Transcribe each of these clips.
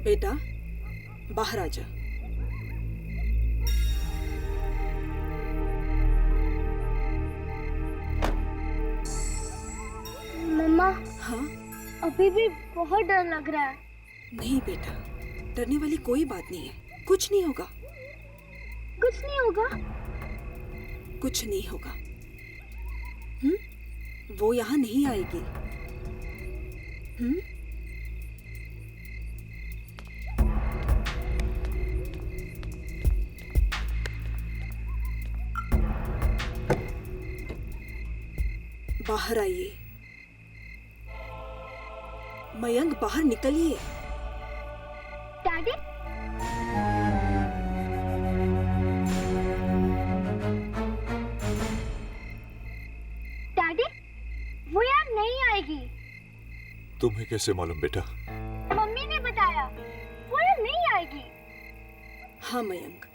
बेटा बाहर आ जा। मम्मा, हाँ? अभी भी बहुत डर लग रहा है। नहीं बेटा, डरने वाली कोई बात नहीं है, कुछ नहीं होगा। कुछ नहीं होगा? कुछ नहीं होगा। वो यहाँ नहीं आएगी। बाहर आइए। मयंक बाहर निकलिए। डैडी, डैडी, वो यार नहीं आएगी। तुम्हें कैसे मालूम बेटा? मम्मी ने बताया, वो यार नहीं आएगी। हाँ मयंक,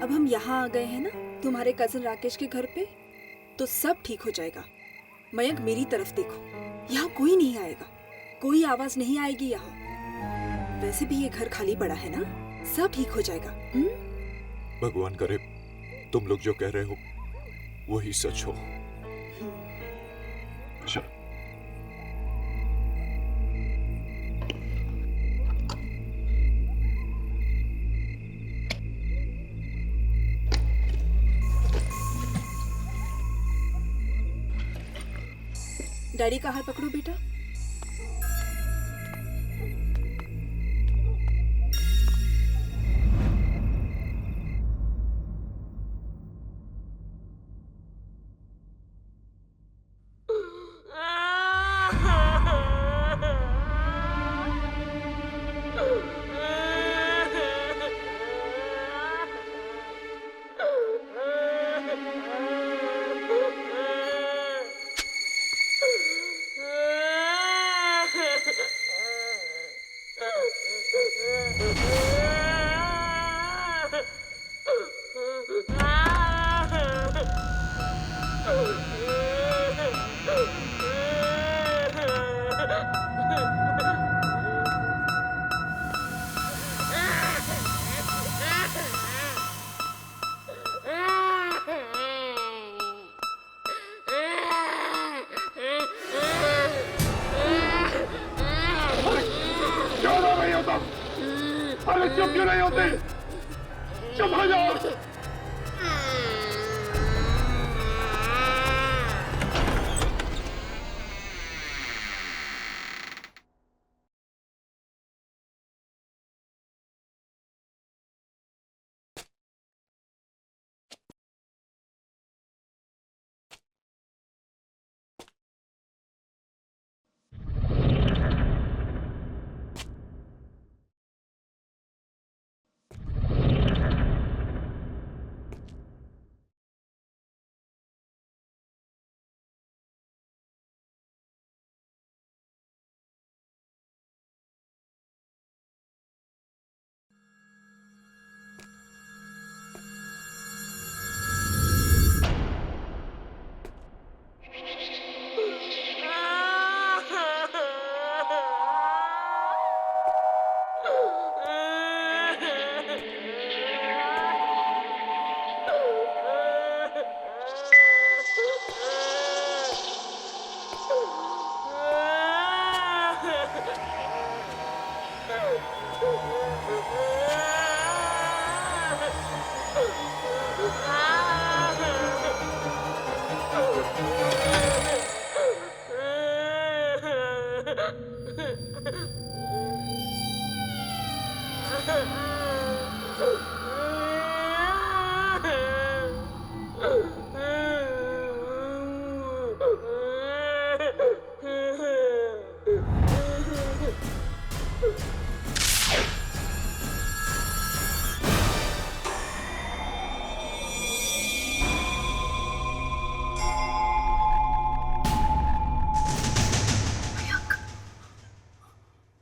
अब हम यहाँ आ गए हैं ना तुम्हारे कजिन राकेश के घर पे, तो सब ठीक हो जाएगा। मयंक मेरी तरफ देखो, यहाँ कोई नहीं आएगा, कोई आवाज नहीं आएगी यहाँ। वैसे भी ये घर खाली पड़ा है ना, सब ठीक हो जाएगा। भगवान करे तुम लोग जो कह रहे हो वही सच हो। चलो। डैडी का हाथ पकड़ो बेटा। अरे चुप क्यों नहीं होते? चुप हो जाओ।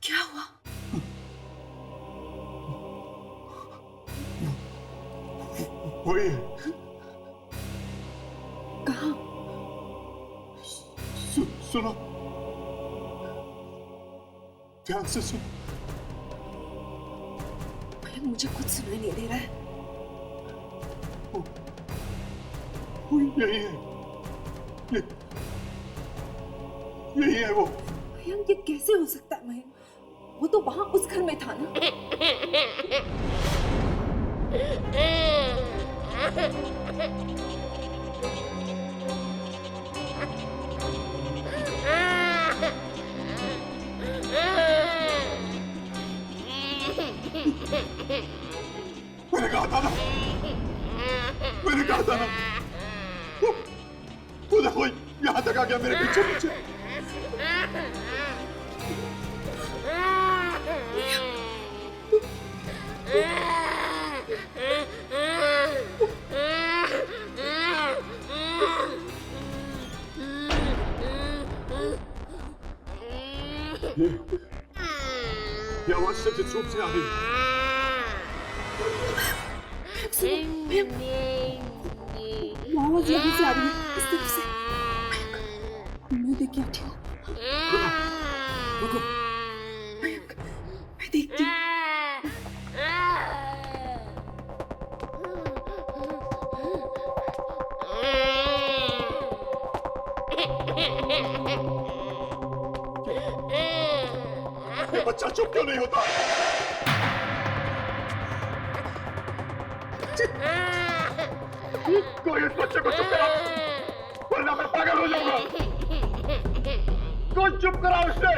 क्या हुआ? वही कहाँ? सुनो, ध्यान से सुन। मुझे कुछ सुनाई नहीं दे रहा है। वो यही है, यही है वो। मयंक, ये कैसे हो सकता है मयंक? वो तो वहां उस घर में था ना। मैंने कहा था ना, मैंने कहा था ना। वो देखो यहाँ तक आ गया मेरे पीछे पीछे। ये आवाज सचित रूप से आ रही है। आवाज यहाँ से आ रही है, इस तरफ से। मैं देख के आती हूँ। रुको, मयंक, मैं देखती हूँ। ये बच्चा चुप क्यों नहीं होता? कोई इस बच्चे को चुप कराओ, वरना मैं पागल हो जाऊंगा। कोई चुप कराओ इसे।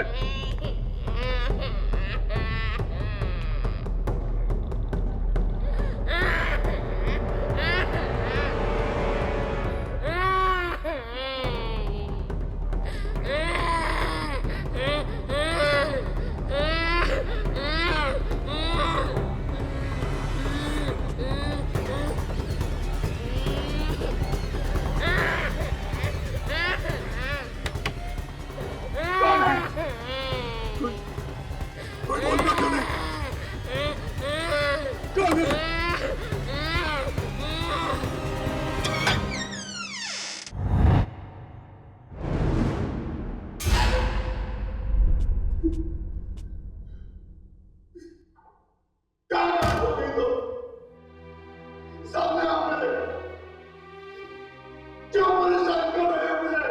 कोई बोलता क्यों नहीं? कौन है? सामने आओ मेरे। क्यों परेशान कर रहे हो मुझे?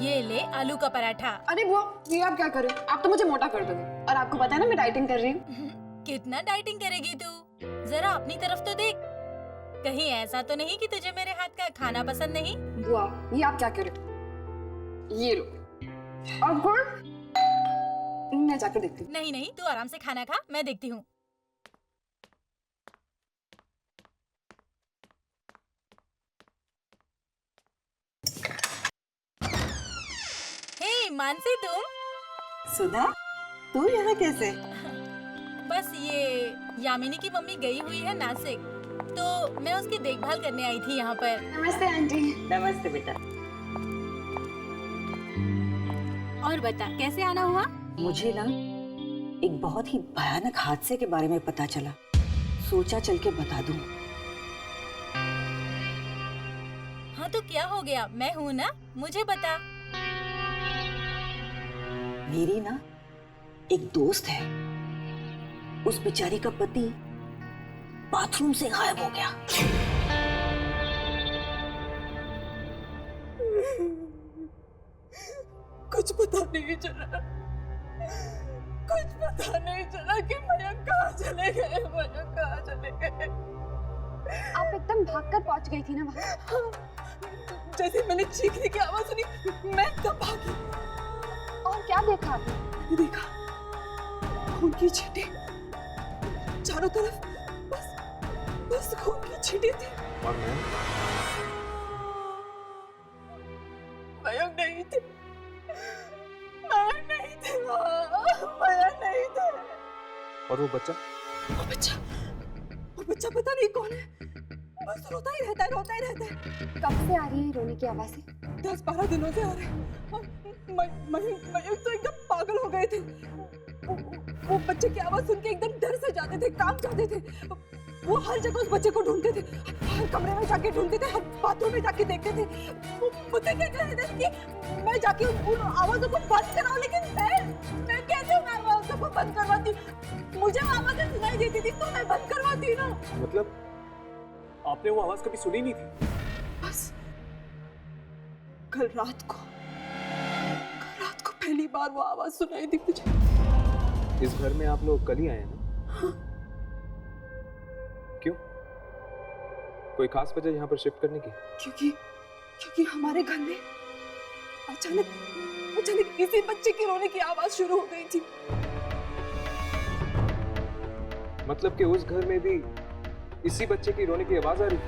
ये ले आलू का पराठा। अरे बुआ, ये आप क्या कर रहे हो? आप तो मुझे मोटा कर दोगे। और आपको पता है ना मैं डाइटिंग कर रही हूँ। कितना डाइटिंग करेगी तू? जरा अपनी तरफ तो देख। कहीं ऐसा तो नहीं कि तुझे मेरे हाथ का खाना पसंद नहीं? बुआ, ये आप क्या कर रहे हो? ये लो। और गुड़? मैं जाकर देखती हूँ। नहीं नहीं, तू आराम से खाना खा, मैं देखती हूँ। हे मानसी, तुम? सुधा, तू यहाँ कैसे? बस ये यामिनी की मम्मी गई हुई है नासिक, तो मैं उसकी देखभाल करने आई थी यहाँ पर। नमस्ते आंटी। नमस्ते बेटा। और बता, कैसे आना हुआ? मुझे ना एक बहुत ही भयानक हादसे के बारे में पता चला, सोचा चल के बता दूं। हाँ तो क्या हो गया? मैं हूँ ना, मुझे बता। मेरी ना एक दोस्त है, उस बेचारी का पति बाथरूम से गायब हो गया। कुछ पता नहीं चला, कुछ पता नहीं चला कि मयंक कहाँ चले गए, मयंक कहाँ चले गए। आप एकदम भागकर पहुंच गई थी ना वहाँ। जैसे मैंने चीखने की आवाज सुनी, मैं तब भागी। और क्या देखा आपने? मैंने देखा खून की छींटे चारों तरफ, बस खून की छींटे थी। और मैं मयंक नहीं थे, मयंक नहीं थे, मयंक नहीं थे। और वो बच्चा वो बच्चा पता नहीं कौन है, बस रोता ही रहता है, रोता ही रहता है। कब से आ रही है रोने की आवाज़ें? 10-12 दिनों से आ रहे हैं। मयंक तो एकदम पागल हो गए थे। वो बच्चे की आवाज सुन के एकदम डर से जाते थे, कांप जाते थे। वो हर जगह उस बच्चे को ढूंढते थे, हर कमरे में जाके ढूंढते थे, हर बाथरूम में जाके देखते थे। वो मुझसे क्या कहते थे कि मैं जाके उन आवाजों को बंद कराऊं, लेकिन मैं कैसे उन आवाजों को बंद करवाती? मुझे वो आवाजें सुनाई देती थी तो मैं बंद करवाती ना। मतलब आपने वो आवाज कभी सुनी नहीं थी? बस कल रात को पहली बार वो आवाज सुनाई दी मुझे। इस घर में आप लोग कल ही आए हैं ना? हाँ। क्यों? कोई खास वजह यहाँ पर शिफ्ट करने की? क्योंकि हमारे घर में अचानक किसी बच्चे की रोने की आवाज शुरू हो गई थी। मतलब कि उस घर में भी इसी बच्चे की रोने की आवाज आ रही थी?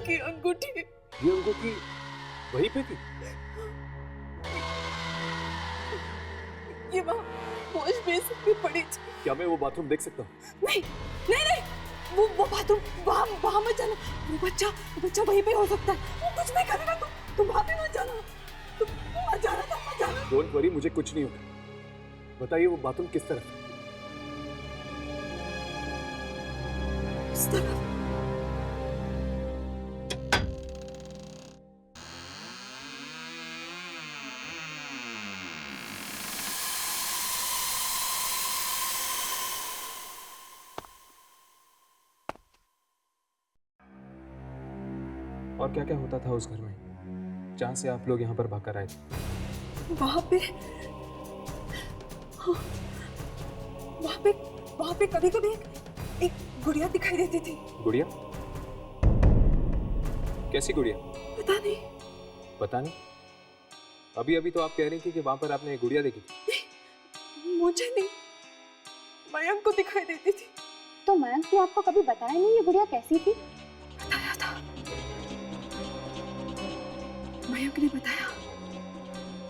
ये अंगूठी वहीं पे थी? ये वॉश बेसिन में पड़ी थी। क्या मैं वो बाथरूम देख सकता हूँ? नहीं, वो बाथरूम वहाँ मत जाना। वो बच्चा वहीं पे हो सकता है। वो कुछ नहीं करेगा, तुम वहाँ पे मत जाना। तुम मत जाना। डोंट वरी, मुझे कुछ नहीं होगा। बताइए वो बाथरूम किस तरफ है? इस तरफ। और क्या क्या होता था उस घर में जहाँ से आप लोग यहाँ पर भागकर आए थे? वहाँ पे कभी कभी एक गुड़िया दिखाई देती थी। गुड़िया? कैसी गुड़िया? पता नहीं। अभी अभी तो आप कह रही थी कि वहां पर आपने एक गुड़िया देखी थी। मुझे नहीं, मयंक को दिखाई देती थी। तो मयंक ने आपको कभी बताया नहीं ये गुड़िया कैसी थी? बताया था, मयंक ने बताया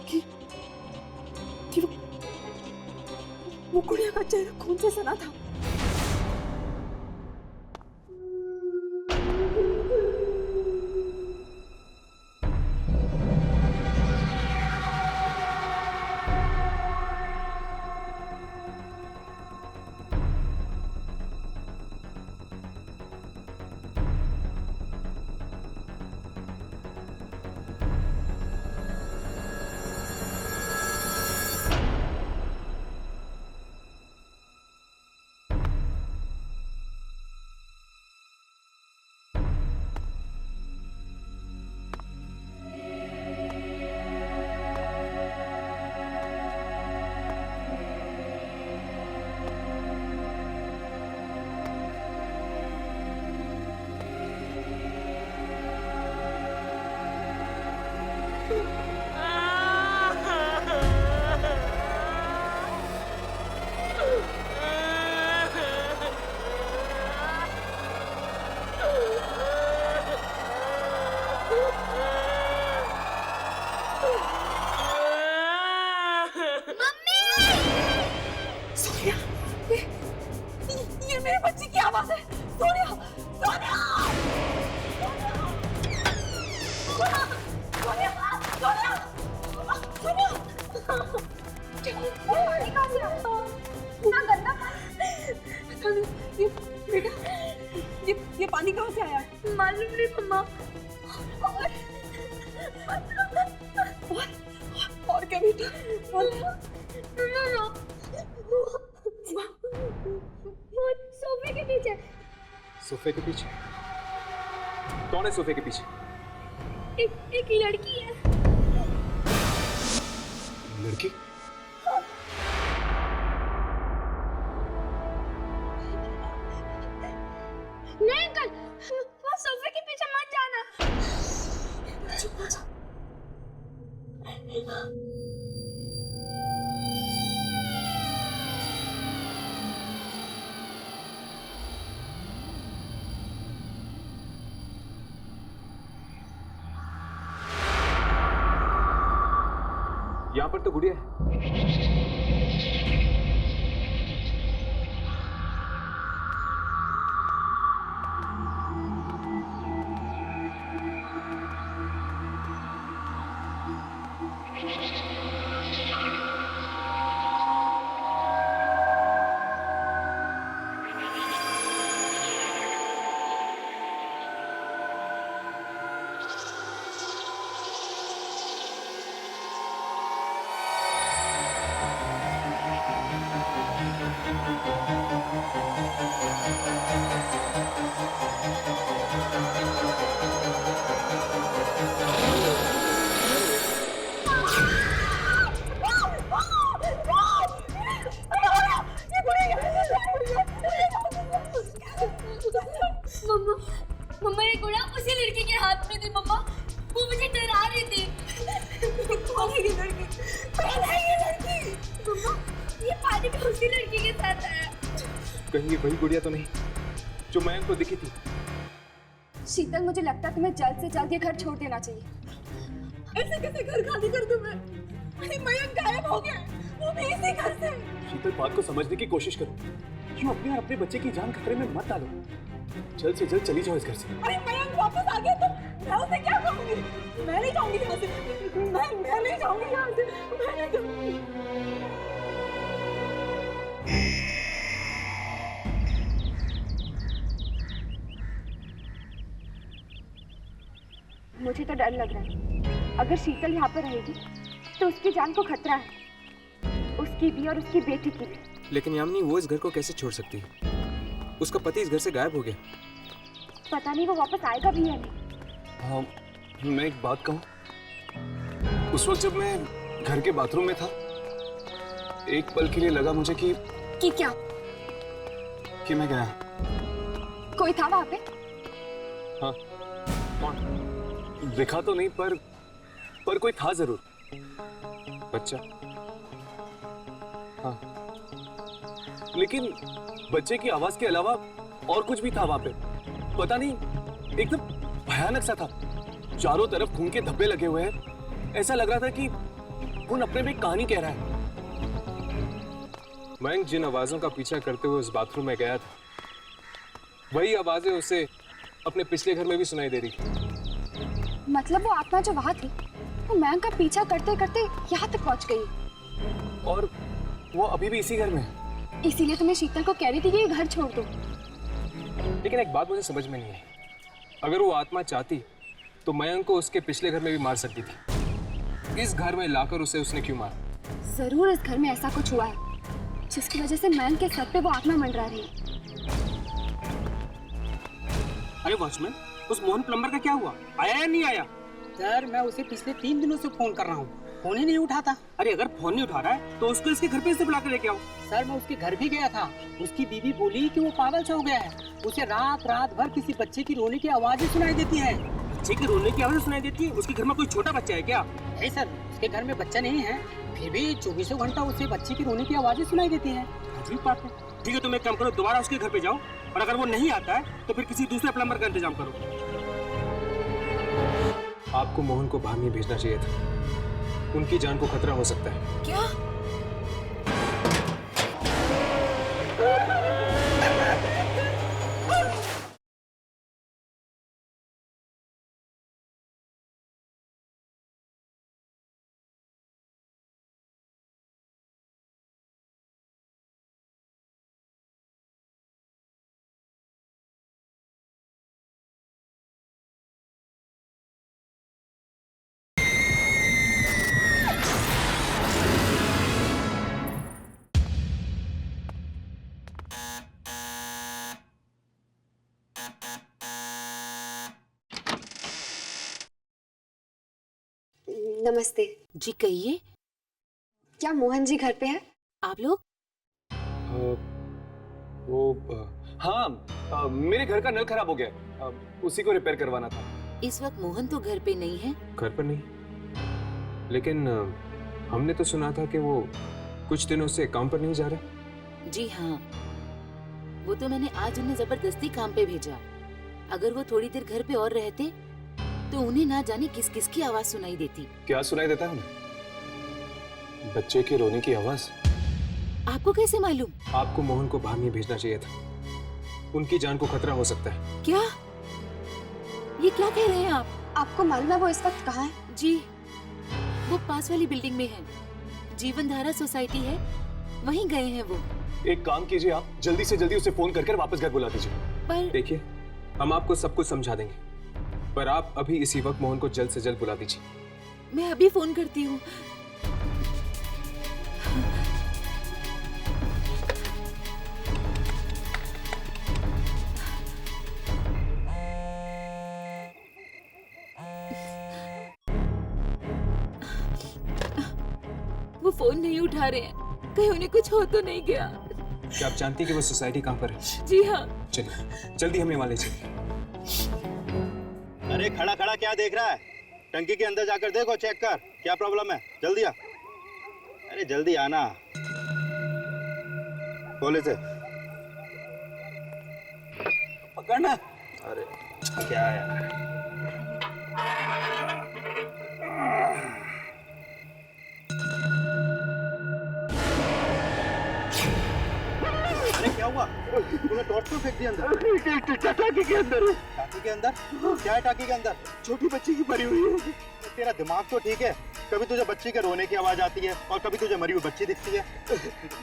कि वो गुड़िया का चेहरा खून से सना था। पानी कहाँ से आता? इतना गंदा पानी। पता नहीं, ये बेटा ये पानी कहाँ से आया? मालूम नहीं मम्मा। और क्या बेटा? और वो सोफे के पीछे। सोफे के पीछे? कौन है सोफे के पीछे? एक लड़की है। लड़की? नहीं अंकल, वो सोफे के पीछे मत जाना। यहाँ पर तो गुड़िया है। मम्मा, मम्मा ये गुड़ा उसी लड़की के हाथ में थी मम्मा। वो मुझे डरा रही थी। कौन है ये लड़की? कौन है ये लड़की? मम्मा, ये पानी में उसी लड़की के साथ आया। कहीं ये वही गुड़िया तो नहीं जो मयंक को दिखी थी? शीतल, मुझे लगता है तुम्हें जल्द से जल्द ये घर छोड़ देना चाहिए। ऐसे कैसे घर खाली कर दूं मैं? अरे मयंक गायब हो गया, वो भी इसी घर से। शीतल, बात को समझने की कोशिश करो। क्यों अपने और अपने बच्चे की जान खतरे में मत डालो। जल्द से जल्द चली जाओ इस घर से। अरे मयंक वापस आ गया तो मैं उसे क्या कहूंगी? मैं नहीं जाऊंगी यहाँ से। मैं नहीं जाऊंगी यहाँ से। मैं नहीं जाऊंगी। मुझे तो डर लग रहा है। अगर शीतल यहाँ पर रहेगी तो उसकी जान को खतरा है, उसकी भी और उसकी बेटी की भी। लेकिन यामिनी, वो इस घर को कैसे छोड़ सकती है? उसका पति इस घर से गायब हो गया। पता नहीं वो वापस आएगा भी या नहीं। हाँ, मैं एक बात कहूँ। उस वक्त जब मैं घर के बाथरूम में था, एक पल के लिए लगा मुझे कि क्या? कि मैं गया। कोई था वहाँ पे? हाँ। कौन? दिखा तो नहीं, पर कोई था जरूर। बच्चा? हाँ, लेकिन बच्चे की आवाज के अलावा और कुछ भी था वहां पे। पता नहीं, एकदम भयानक सा था। चारों तरफ खून के धब्बे लगे हुए हैं। ऐसा लग रहा था कि खून अपने में एक कहानी कह रहा है। मयंक जिन आवाजों का पीछा करते हुए उस बाथरूम में गया था, वही आवाजें उसे अपने पिछले घर में भी सुनाई दे रही थी। मतलब वो आत्मा जो वहाँ थी, वो मयंक का पीछा करते करते यहाँ तक पहुँच गई। और वो अभी भी इसी घर में है। इसीलिए तुम्हें शीतल को कह रही थी कि ये घर छोड़ दो। लेकिन एक बात मुझे समझ में नहीं आई। अगर वो आत्मा चाहती तो मयंक को उसके पिछले घर में भी मार सकती थी। इस घर में लाकर उसे उसने क्यों मारा? जरूर इस घर में ऐसा कुछ हुआ है जिसकी वजह से मयंक के सर पे वो आत्मा मंडरा रही है। अरे वॉचमैन, उस मोहन प्लम्बर का क्या हुआ? आया या नहीं आया? सर, मैं उसे पिछले 3 दिनों से फोन कर रहा हूँ, फोन ही नहीं उठाता। अरे अगर फोन नहीं उठा रहा है तो उसको इसके घर पे से बुला कर लेके आओ। सर, मैं उसके घर भी गया था। उसकी बीवी बोली कि वो पागल सा हो गया है। उसे रात रात भर किसी बच्चे की रोने की आवाजें सुनाई देती है। बच्चे की रोने की आवाज सुनाई देती है? उसके घर में कोई छोटा बच्चा है क्या? नहीं सर, उसके घर में बच्चा नहीं है, फिर भी 24 घंटा उसे बच्चे की रोने की आवाजें सुनाई देती है। अजीब बात है। ठीक है, तुम एक काम करो, दोबारा उसके घर पे जाओ, और अगर वो नहीं आता है तो फिर किसी दूसरे प्लम्बर का इंतजाम करो। आपको मोहन को बाहर नहीं भेजना चाहिए था। उनकी जान को खतरा हो सकता है। क्या? नमस्ते जी कहिए। क्या मोहन जी घर पे है? आप लोग? हाँ, मेरे घर का नल खराब हो गया, उसी को रिपेयर करवाना था। इस वक्त मोहन तो घर पे नहीं है। घर पर नहीं, लेकिन हमने तो सुना था कि वो कुछ दिनों से काम पर नहीं जा रहे। जी हाँ, वो तो मैंने आज उन्हें जबरदस्ती काम पे भेजा। अगर वो थोड़ी देर घर पे और रहते तो उन्हें ना जाने किस किस की आवाज सुनाई देती। क्या सुनाई देता है उन्हें? बच्चे के रोने की आवाज। आपको कैसे मालूम? आपको मोहन को बाहर नहीं भेजना चाहिए था, उनकी जान को खतरा हो सकता है। क्या? ये क्या कह रहे हैं आप? आपको मालूम है वो इस वक्त कहाँ है? जी, वो पास वाली बिल्डिंग में है, जीवन धारा सोसाइटी है, वहीं गए हैं वो। एक काम कीजिए, आप जल्दी से जल्दी उसे फोन करके वापस घर बुला दीजिए। पर देखिए, हम आपको सब कुछ समझा देंगे, पर आप अभी इसी वक्त मोहन को जल्द से जल्द बुला दीजिए। मैं अभी फोन करती हूँ। वो फोन नहीं उठा रहे हैं, कहीं उन्हें कुछ हो तो नहीं गया। क्या आप जानती हैं कि वो सोसाइटी कहाँ पर है? जी हाँ। चलिए जल्दी हमें वहाँ ले चलिए। अरे खड़ा खड़ा क्या देख रहा है? टंकी के अंदर जाकर देखो, चेक कर क्या प्रॉब्लम है। जल्दी आ, अरे जल्दी आना। खोले से पकड़ना। अरे क्या है? अरे क्या हुआ? तूने टॉर्च क्यों फेंक दिया अंदर? टाकी के अंदर। टाकी के अंदर? क्या है टाकी के अंदर? छोटी बच्ची की मरी हुई है। तेरा दिमाग तो ठीक है, कभी तुझे बच्ची के रोने की आवाज आती है और कभी तुझे मरी हुई बच्ची दिखती है।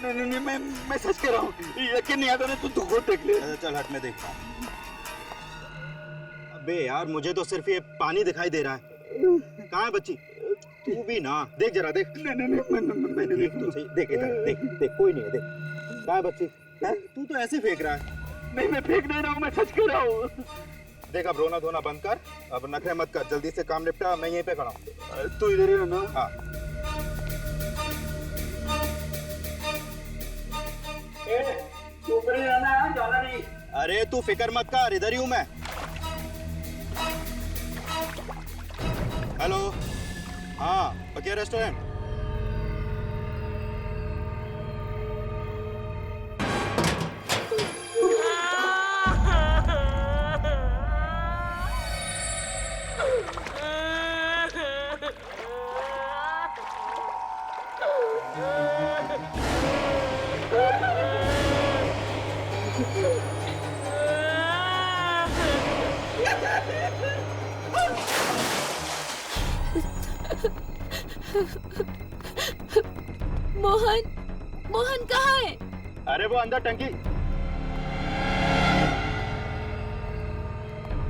नहीं, मैं सच कह रहा हूँ, यकीन नहीं आता ना, तू खुद देख ले। चल हट, मैं देखता हूँ। अबे यार, मुझे तो सिर्फ ये पानी दिखाई दे रहा है। कहाँ है बच्ची? तू भी ना देख, जरा देख। नहीं, मैंने देख तो सही, देख इधर, देख कोई नहीं है, देख। कहाँ है बच्ची? तू तो ऐसे फेंक रहा है। नहीं, मैं फेंक नहीं रहा हूँ, मैं सच कह रहा हूँ। देख, अब रोना धोना बंद कर, अब नखरे मत कर, जल्दी से काम निपटा। मैं यहीं पे खड़ा हूँ, तू इधर ही रहना। हाँ। तू ऊपर ही रहना है, जाना नहीं। अरे तू फिक्र मत कर, इधर ही हूँ मैं। हेलो, हाँ, बकिया रेस्टोरेंट। मोहन कहाँ है? अरे वो अंदर टंकी।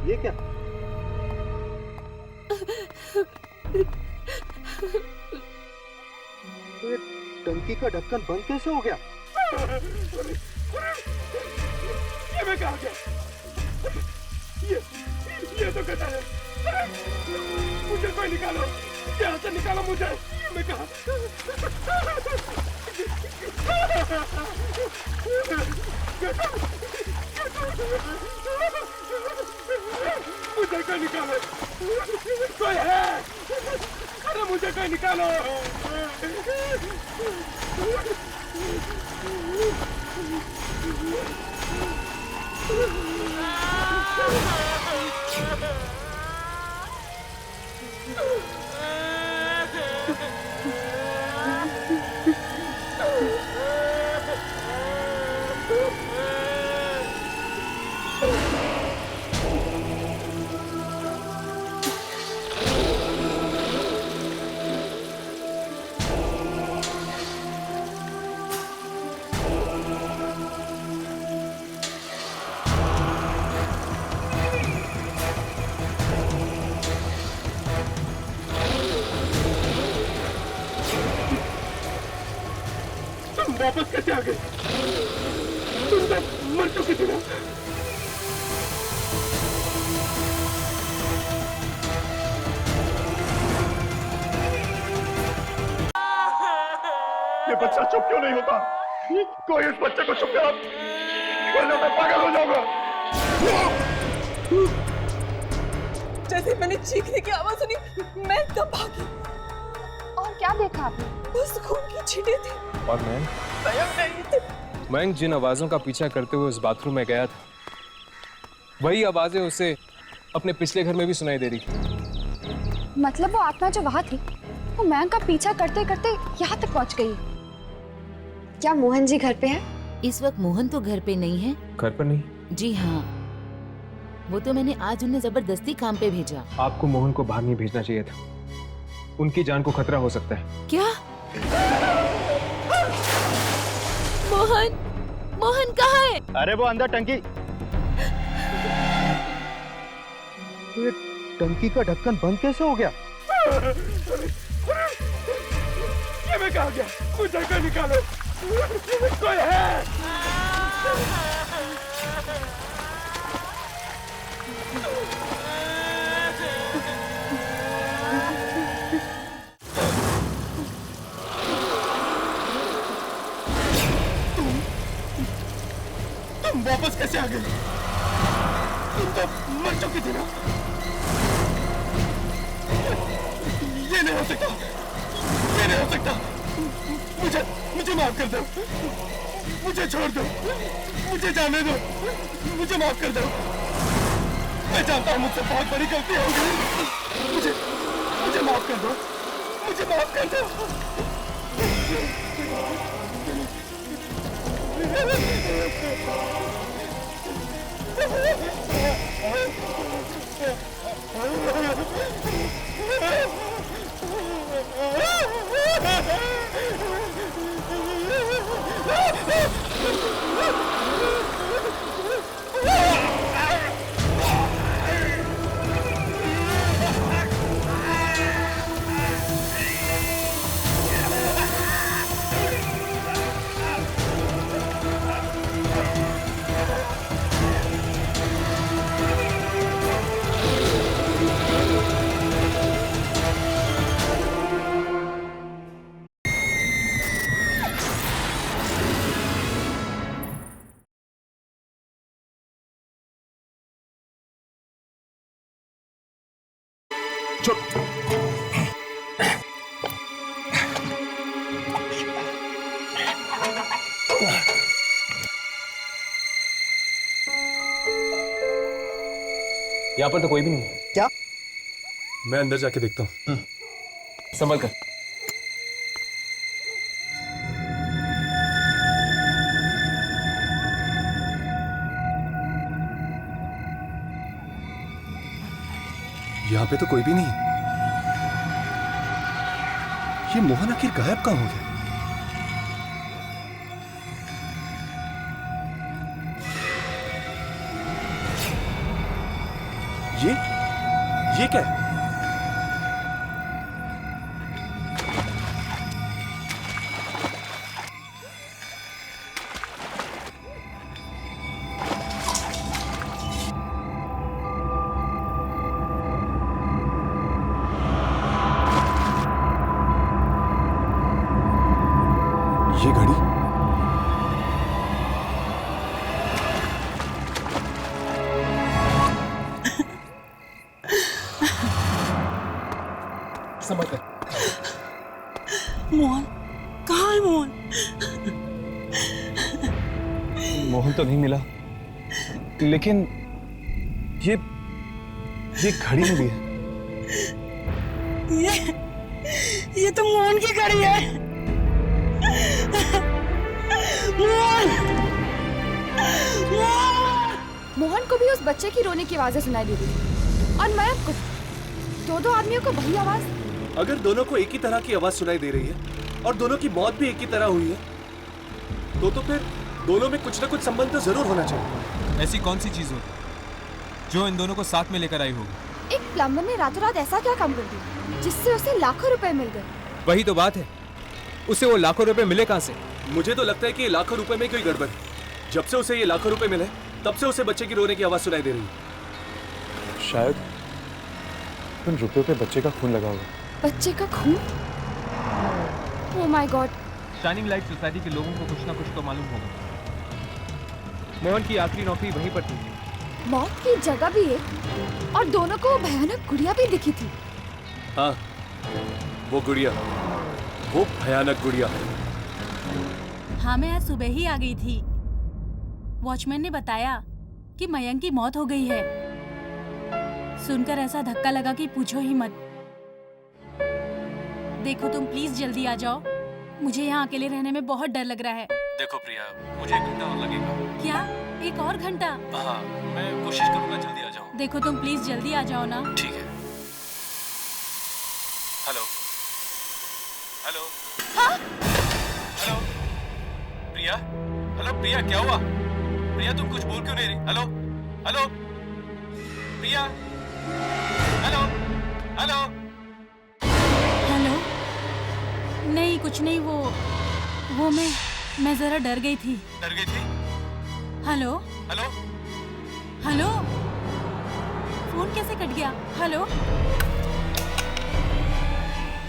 ये क्या? ये टंकी का ढक्कन बंद कैसे हो गया? ये मैं कहाँ गया? ये तो गधा है। मुझे कोई निकालो, यहाँ से निकालो मुझे। मैं कहाँ? मुझे कोई निकालो, कोई है? अरे मुझे कोई निकालो। वापस कैसे आ गए? तुम तो मर चुके थे ना? ये बच्चा चुप क्यों नहीं होता? कोई इस बच्चे को चुप करा, वरना मैं पागल हो जाऊंगा। जैसे मैंने चीखने की आवाज सुनी, मैं तब भागी। और क्या देखा आपने? बस खून की छींटे थी। और मैं नहीं थे। मयंक जिन आवाजों का पीछा करते हुए उस बाथरूम में गया था, वही आवाजें उसे अपने पिछले घर में भी सुनाई दे रही थी। मतलब वो आत्मा जो वहाँ थी, वो मयंक का पीछा करते करते यहाँ तक पहुँच गई। क्या मोहन जी घर पे है? इस वक्त मोहन तो घर पे नहीं है। घर पर नहीं? जी हाँ, वो तो मैंने आज उन्हें जबरदस्ती काम पे भेजा। आपको मोहन को बाहर नहीं भेजना चाहिए था, उनकी जान को खतरा हो सकता है। क्या? मोहन, मोहन कहाँ है? अरे वो अंदर टंकी। ये टंकी का ढक्कन बंद कैसे हो गया? ये मैं कहाँ गया? मुझे कहाँ निकालो? कोई है? तुम वापस कैसे आ गए? तुम तो मर चुकी थी ना? ये नहीं हो सकता, ये नहीं हो सकता। मुझे माफ कर दो, मुझे छोड़ दो, मुझे जाने दो, मुझे माफ कर दो। मैं जानता हूँ मुझसे बहुत बड़ी गलती हो गई। मुझे माफ कर दो, मुझे माफ कर दो। यहाँ पर तो कोई भी नहीं है। क्या? मैं अंदर जाके देखता हूँ। संभल कर। यहाँ पे तो कोई भी नहीं है। ये मोहन आखिर गायब कहाँ हो गया? ये क्या है? ये घड़ी संभल कर। मोहन कहाँ है? मोहन मोहन तो नहीं मिला, लेकिन ये घड़ी मिली है। ये तो मोहन की घड़ी है। मोहन को भी उस बच्चे की रोने की आवाजें सुनाई दे रही थी और मयंक को। दो आदमियों को वही आवाज। अगर दोनों को एक ही तरह की आवाज सुनाई दे रही है और दोनों की मौत भी एक ही तरह हुई है, तो फिर दोनों में कुछ ना कुछ संबंध तो जरूर होना चाहिए। ऐसी कौन सी चीज होगी जो इन दोनों को साथ में लेकर आई होगी? एक प्लम्बर ने रातों रात ऐसा क्या काम कर दिया जिससे उसे लाखों रुपए मिल गए? वही तो बात है, उसे वो लाखों रुपए मिले कहाँ से? मुझे तो लगता है कि ये लाखों रुपए में कोई गड़बड़ है। जब से उसे ये लाखों रुपए मिले, तब से उसे बच्चे की रोने की आवाज सुनाई दे रही है। शायद उन रुपयों पे बच्चे का खून लगा होगा। बच्चे का खून? Oh my God, shining light society के लोगों को कुछ ना कुछ तो मालूम होगा। मोहन की आखिरी नौकरी वहीं पर थी। मौत की जगह भी है और दोनों को भयानक गुड़िया भी दिखी थी। हाँ, वो गुड़िया, वो भयानक गुड़िया। हाँ, मैं आज सुबह ही आ गई थी। वॉचमैन ने बताया कि मयंक की मौत हो गई है। सुनकर ऐसा धक्का लगा कि पूछो ही मत। देखो तुम प्लीज जल्दी आ जाओ, मुझे यहाँ अकेले रहने में बहुत डर लग रहा है। देखो प्रिया, मुझे 1 घंटा और लगेगा। क्या 1 और घंटा? हाँ, मैं कोशिश करूंगा जल्दी आ जाऊं। देखो तुम प्लीज जल्दी आ जाओ ना। ठीक है। हेलो हेलो हाँ? हेलो प्रिया, हेलो प्रिया, क्या हुआ? प्रिया तुम कुछ बोल क्यों नहीं रही? हेलो हेलो प्रिया, हेलो हेलो हेलो। नहीं कुछ नहीं, वो मैं जरा डर गई थी। डर गई थी? हेलो हेलो हेलो, फोन कैसे कट गया? Hello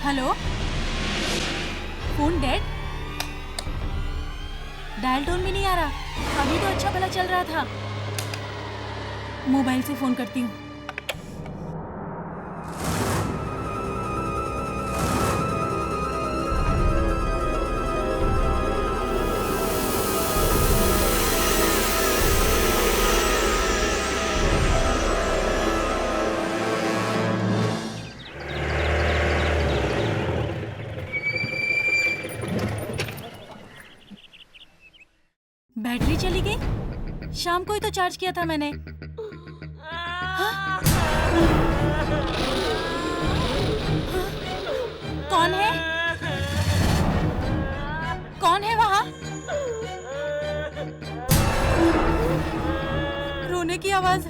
hello, phone dead? Dial tone भी नहीं आ रहा। अभी तो अच्छा भला चल रहा था। मोबाइल से फोन करती हूँ। बैटरी चली गई? शाम को ही तो चार्ज किया था मैंने। हाँ? कौन है? कौन है वहाँ? रोने की आवाज।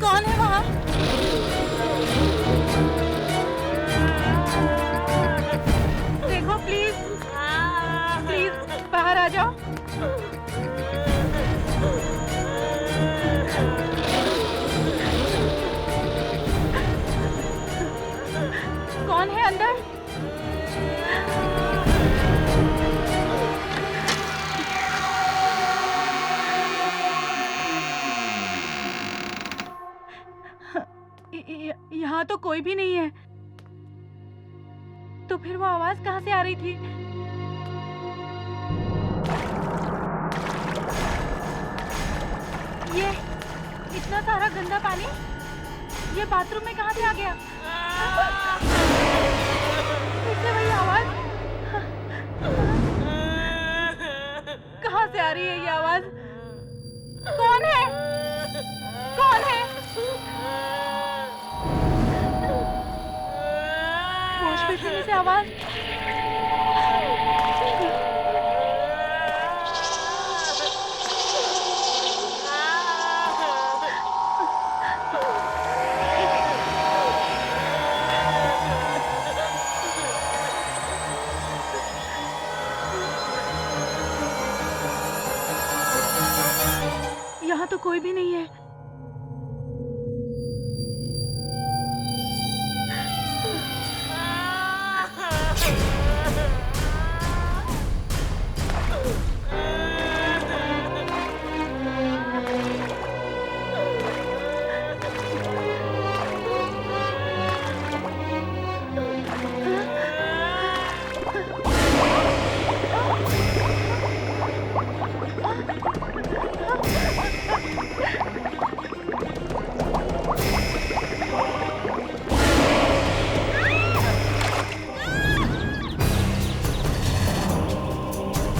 कौन है वहाँ? देखो प्लीज, प्लीज बाहर आ जाओ। कौन है अंदर? यहाँ तो कोई भी नहीं है। तो फिर वो आवाज कहाँ से आ रही थी? ये इतना सारा गंदा पानी ये बाथरूम में कहाँ से आ गया? इससे वही आवाज। कहाँ से आ रही है ये आवाज? कौन है? कौन है? वॉश बेसिन से आवाज। यहाँ तो कोई भी नहीं है।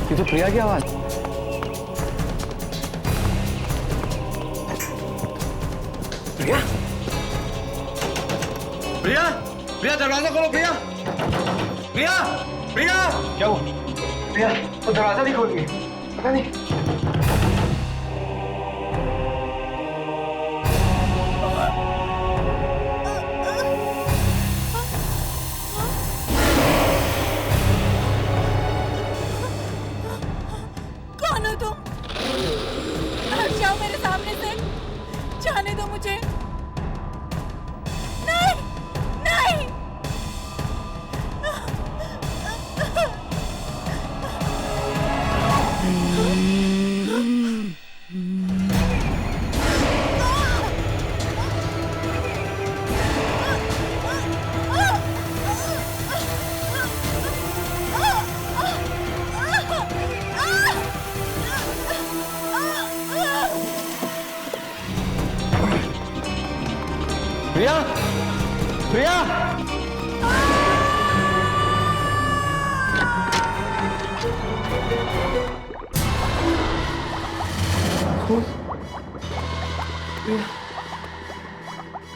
ये तो प्रिया की आवाज। प्रिया, प्रिया, प्रिया दरवाजा खोलो। प्रिया, प्रिया, प्रिया, क्या हुआ? प्रिया वो दरवाजा नहीं खोल रही है, पता नहीं। कौन हो तुम? हट जाओ मेरे सामने से, जाने दो मुझे। नहीं, नहीं।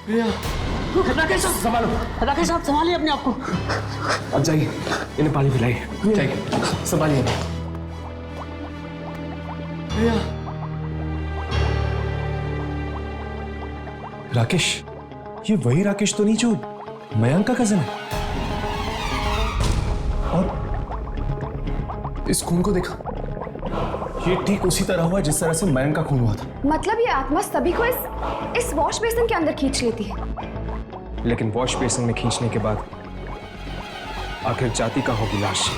राकेश साहब संभालो, राकेश साहब संभालिए अपने आप को। अब जाइए, इन्हें पानी पिलाइए। जाइए, संभालिए। राकेश, ये वही राकेश तो नहीं जो मयंक का कजन है? और इस खून को देखा, ये ठीक उसी तरह हुआ जिस तरह से मयंक का खून हुआ था। मतलब ये आत्मा सभी को इस वॉश बेसिन के अंदर खींच लेती है। लेकिन वॉश बेसिन में खींचने के बाद आखिर जाति का होगी लाश।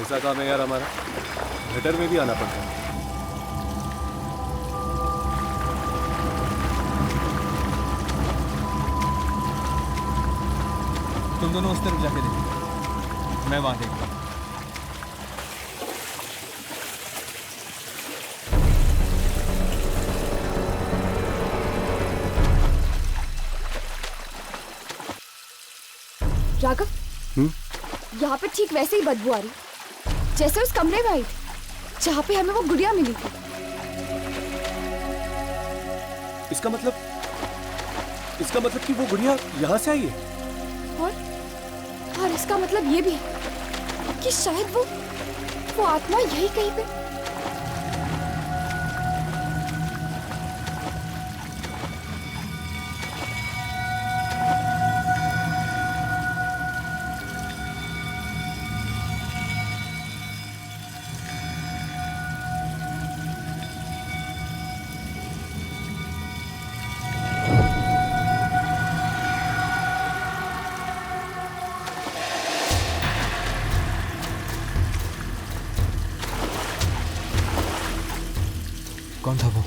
ऐसा काम है यार हमारा, गटर में भी आना पड़ता है। तुम दोनों उस तरफ जाके देखो, मैं वहां देखता हूँ। राघव, यहाँ पे ठीक वैसे ही बदबू आ रही जैसे उस कमरे में आई थी जहाँ पे हमें वो गुड़िया मिली थी। इसका मतलब कि वो गुड़िया यहाँ से आई है। और इसका मतलब ये भी है कि शायद वो आत्मा यही कहीं पे। कौन था वो?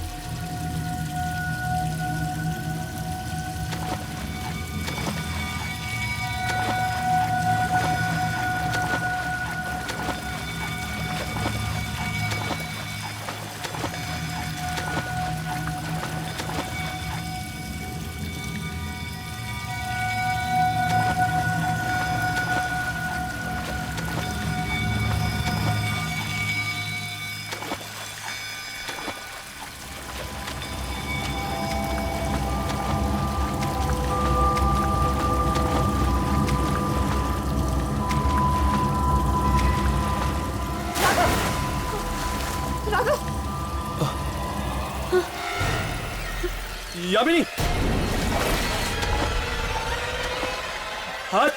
यामिनी, हाथ।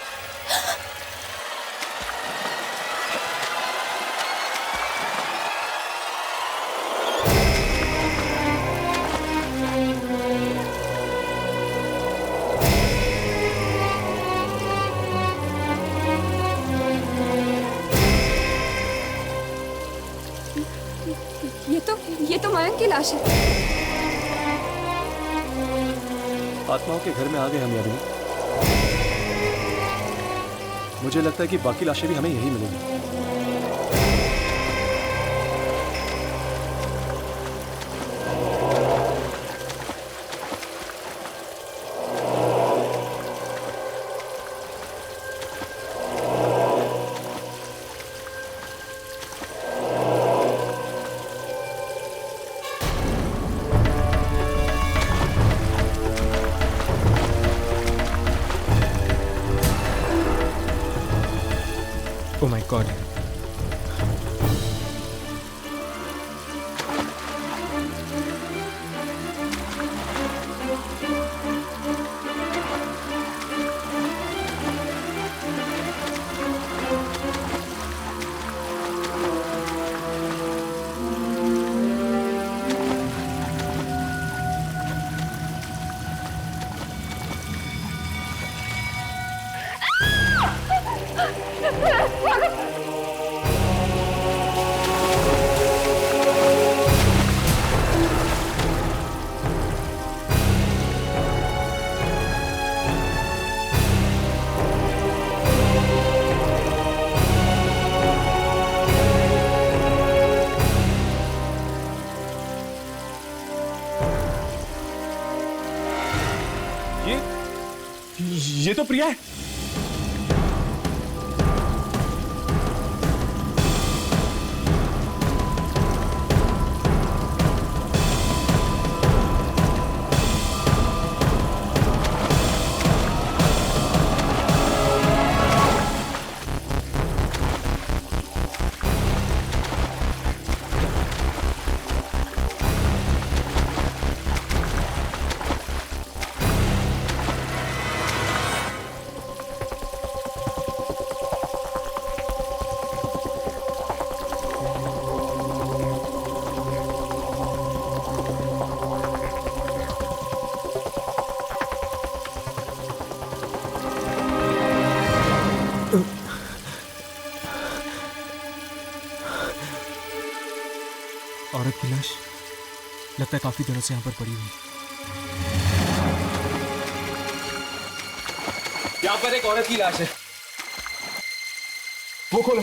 ये तो मयंक की लाश है। आत्माओं के घर में आ गए हम यामिनी। मुझे लगता है कि बाकी लाशें भी हमें यही मिलेंगी। Oh my God. प्रिया है। औरत की लाश लगता है काफी दिनों से यहाँ पर पड़ी हुई। यहाँ पर एक औरत की लाश है। वो खोलो।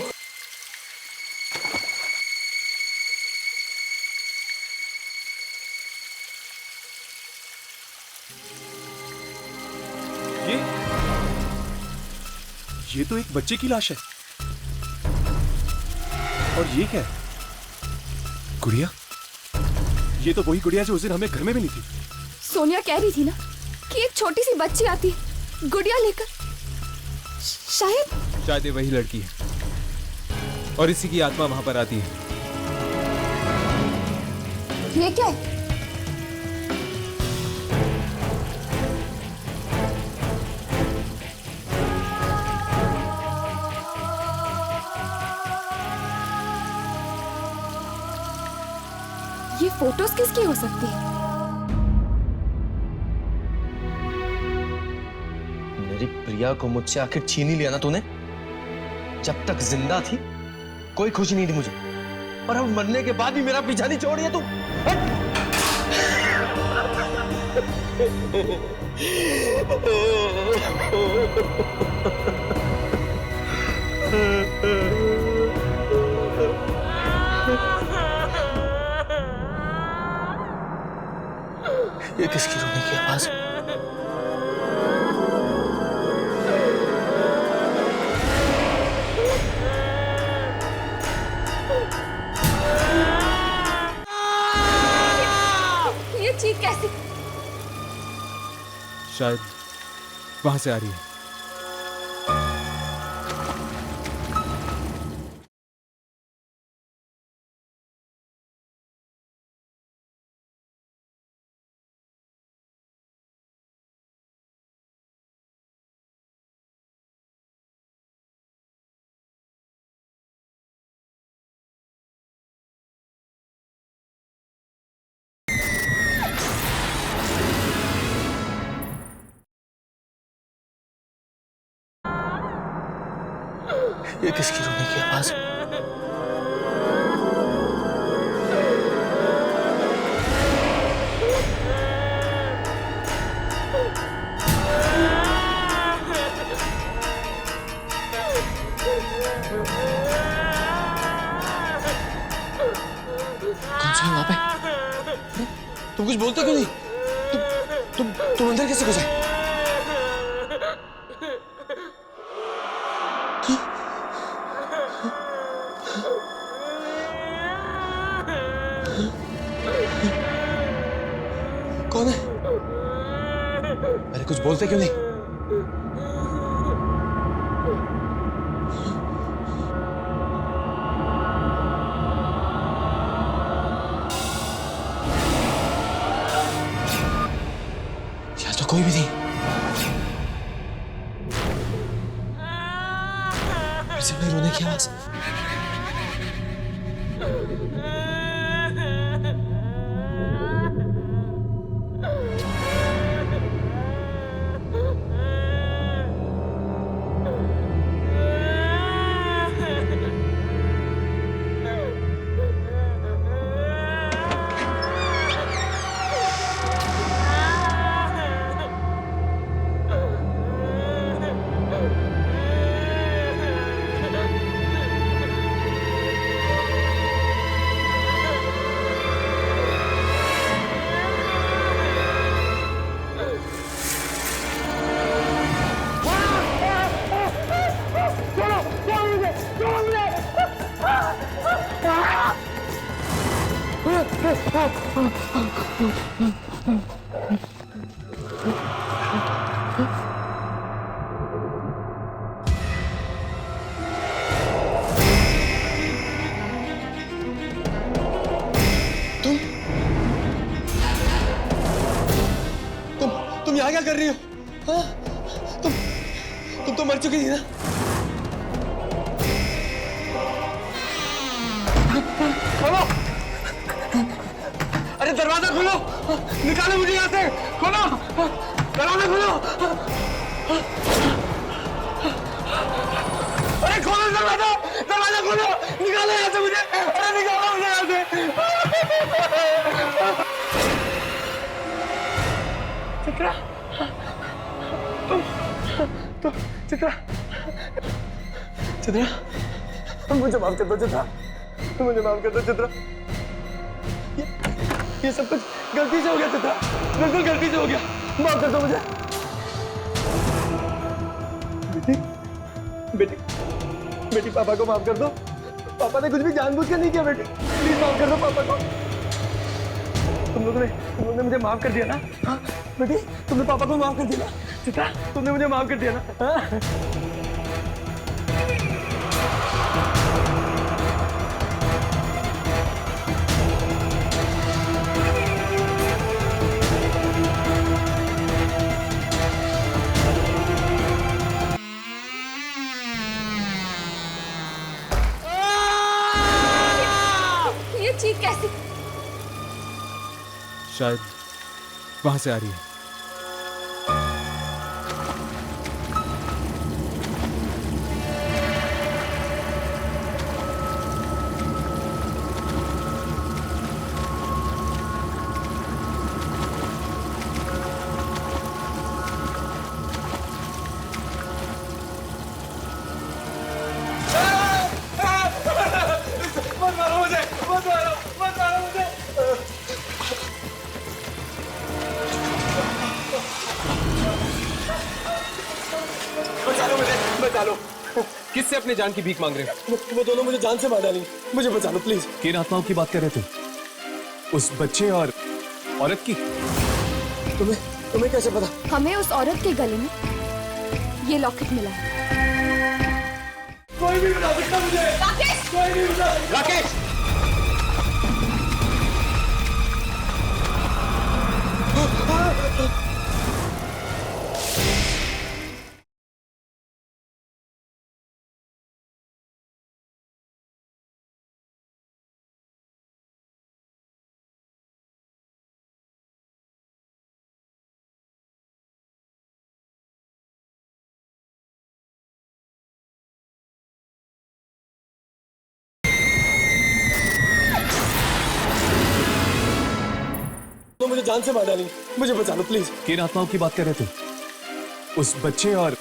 ये तो एक बच्चे की लाश है। और ये क्या है? गुड़िया? ये तो वही गुड़िया जो उस दिन हमें घर में मिली थी। सोनिया कह रही थी ना कि एक छोटी सी बच्ची आती है गुड़िया लेकर। शायद ये वही लड़की है और इसी की आत्मा वहां पर आती है। ये क्या है? ये फोटोज किसकी हो सकती है? मेरी प्रिया को मुझसे आखिर छीन ही लिया ना तूने। जब तक जिंदा थी कोई खुशी नहीं थी मुझे, और अब मरने के बाद भी मेरा पीछा नहीं छोड़ दिया तू। ये किसकी रोने की आवाज है? ये चीख कैसी? शायद वहां से आ रही है। ये किसकी रोने की आवाज है? कौन सा है वहां पे? तुम कुछ बोलते क्यों नहीं? तुम अंदर कैसे घुसे? कौन है? अरे कुछ बोलते क्यों नहीं? यहाँ तो कोई भी नहीं। फिर से वही रोने की आवाज। तुम यहाँ क्या कर रही हो? हाँ? तुम तो मर चुकी थी ना? खोलो! अरे दरवाजा खोलो! निकालो मुझे यहाँ से! खोलो! दरवाजा खोलो! अरे खोलो दरवाजा! दरवाजा खोलो! निकालो यहाँ से मुझे! अरे निकालो मुझे यहाँ से! चित्रा, तो चित्रा, चित्रा, मुझे माफ कर दो चित्रा, मुझे माफ कर दो चित्रा। ये सब कुछ गलती से हो गया चित्रा, बिल्कुल गलती से हो गया, माफ कर दो मुझे। बेटी, बेटी पापा को माफ कर दो, पापा ने कुछ भी जानबूझ कर नहीं किया बेटी, प्लीज माफ कर दो पापा को। तुम लोगों ने मुझे माफ कर दिया ना? हाँ बेटी, तुमने पापा को माफ कर दिया ना? चित्रा, तुमने मुझे माफ कर दिया ना? हाँ? ये चीख कैसी? शायद वहां से आ रही है। मत मारो मुझे, मत मारो मुझे। बचा लो मुझे, बचा लो। किससे अपनी जान की भीख मांग रहे हो? वो दोनों मुझे जान से मार डालेंगे, मुझे बचा लो प्लीज। किन आत्माओं की बात कर रहे थे? उस बच्चे और औरत की? तुम्हें कैसे पता? हमें उस औरत के गले में ये लॉकेट मिला है। कोई भी बता सकता मुझे। राकेश! कोई भी बता सकता। राकेश! तो मुझे जान से मार डालेंगे, मुझे बचा लो प्लीज। किन आत्माओं की बात कर रहे थे? उस बच्चे और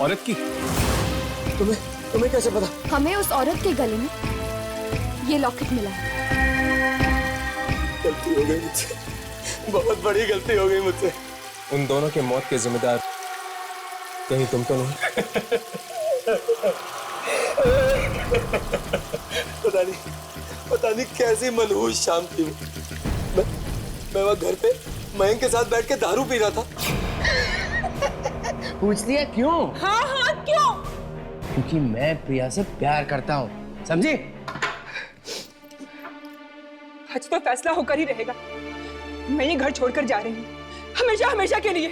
औरत की? तुम्हें कैसे पता? हमें उस औरत के गले में ये लॉकेट मिला है। गलती हो गई मुझसे, बहुत बड़ी गलती हो गई मुझसे। उन दोनों के मौत के जिम्मेदार कहीं तुम तो नहीं? पता नहीं कैसी मनहूस शाम थी वो। मैं वहाँ घर पे मयंक के साथ बैठ के दारू पी रहा था। पूछती है क्यों? हाँ क्यों? क्योंकि मैं प्रिया से प्यार करता हूँ, समझी? आज तो फैसला होकर ही रहेगा। मैं ये घर छोड़कर जा रही हूँ, हमेशा हमेशा के लिए।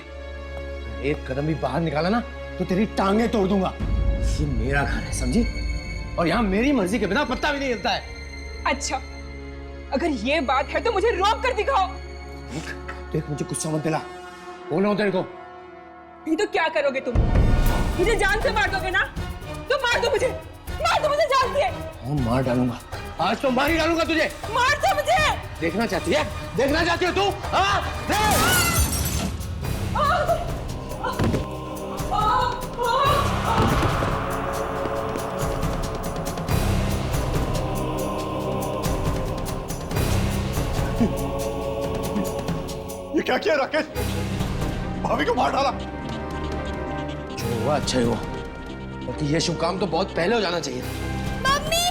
एक कदम भी बाहर निकाला ना तो तेरी टांगे तोड़ दूंगा। ये मेरा घर है, समझी? और यहाँ मेरी मर्जी के बिना पत्ता भी नहीं हिलता है। अच्छा, अगर ये बात है तो मुझे रोक कर दिखाओ। देख, मुझे गुस्सा मत दिला, बोल रहा हूँ तेरे को। नहीं तो क्या करोगे तुम? मुझे जान से मार दोगे ना? तो मार दो मुझे जान से। हाँ, मार डालूंगा, आज तो मार ही डालूंगा तुझे। मार दो मुझे। देखना चाहती है? देखना चाहती हो तू? हाँ, ये क्या किया राकेश? भाभी को मार डाला। जो हुआ अच्छा ही हुआ, क्योंकि ये शुभ काम तो बहुत पहले हो जाना चाहिए था। मम्मी!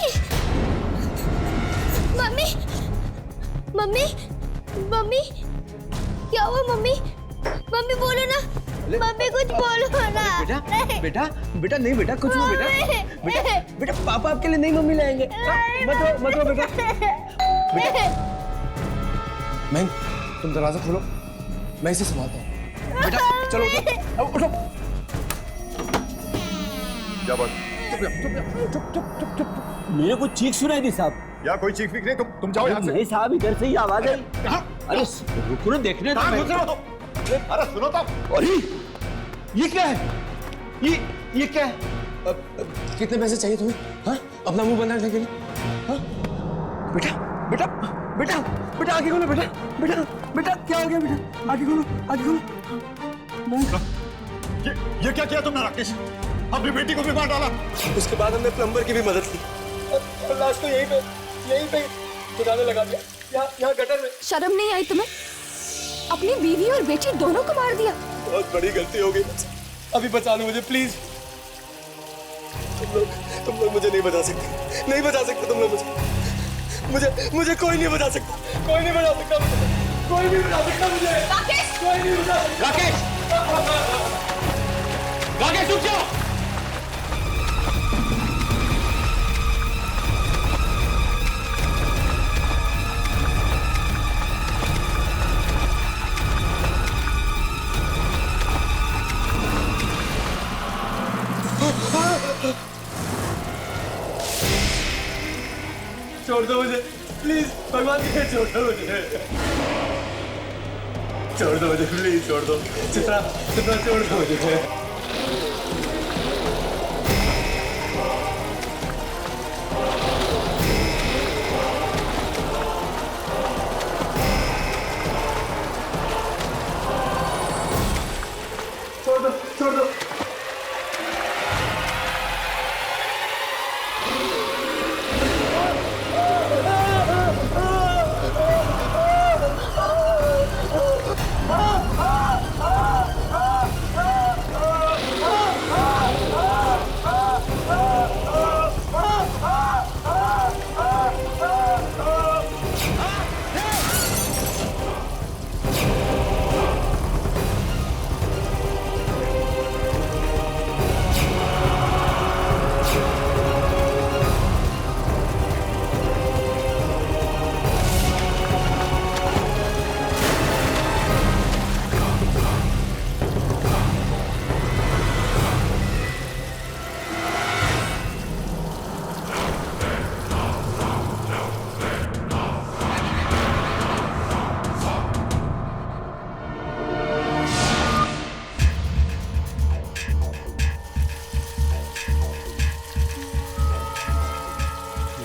मम्मी मम्मी क्या हुआ मम्मी? मम्मी बोलो ना, मम्मी कुछ बोलो ना। बेटा बेटा बेटा नहीं बेटा कुछ नहीं बेटा बेटा बेटा पापा आपके लिए नहीं मम्मी लाएंगे। मत रो बेटा। बेटा मैं तुम दरवाजा खोलो, मैं इसे संभालता हूँ। बेटा चलो उठो। क्या बात? चुप। मेरे को चीख सुनाई दी साहब। या कोई चीख नहीं, तुम जाओ यहाँ से। नहीं साहब इधर से ही आवाज आई। अरे रुको ना देखने दो। अरे सुनो तो। अरे ये क्या है? ये क्या है? कितने पैसे चाहिए तुम्हें? हाँ अपना मुंह बंद रखने के लिए? हाँ बेटा बेटा बेटा बेटा आगे खोलो बेटा बेटा बेटा क्या हो गया बेटा? आगे खोलो। ये क्या किया तुमने राकेश? अपनी बेटी को भी मार डाला। उसके बाद हमने प्लम्बर की भी मदद की और लास्ट को यहीं पे खुदाने लगा दिया, यहाँ गटर में। शर्म नहीं आई तुम्हें? अपनी बीवी और बेटी दोनों को मार दिया। बहुत बड़ी गलती हो गई, अभी बचा लो मुझे प्लीज। तुम लोग मुझे नहीं बचा सकते तुम लोग मुझे कोई नहीं बचा सकता मुझे। राकेश रुक जाओ। छोड़ दो मुझे प्लीज, भगवान की छोड़ दो मुझे प्लीज, छोड़ दो चित्रा छोड़ दो मुझे। छोड़ दो।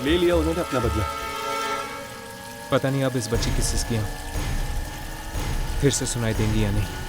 ले लिया उन्होंने अपना बदला। पता नहीं अब इस बच्ची की सिसकियां फिर से सुनाई देंगी या नहीं।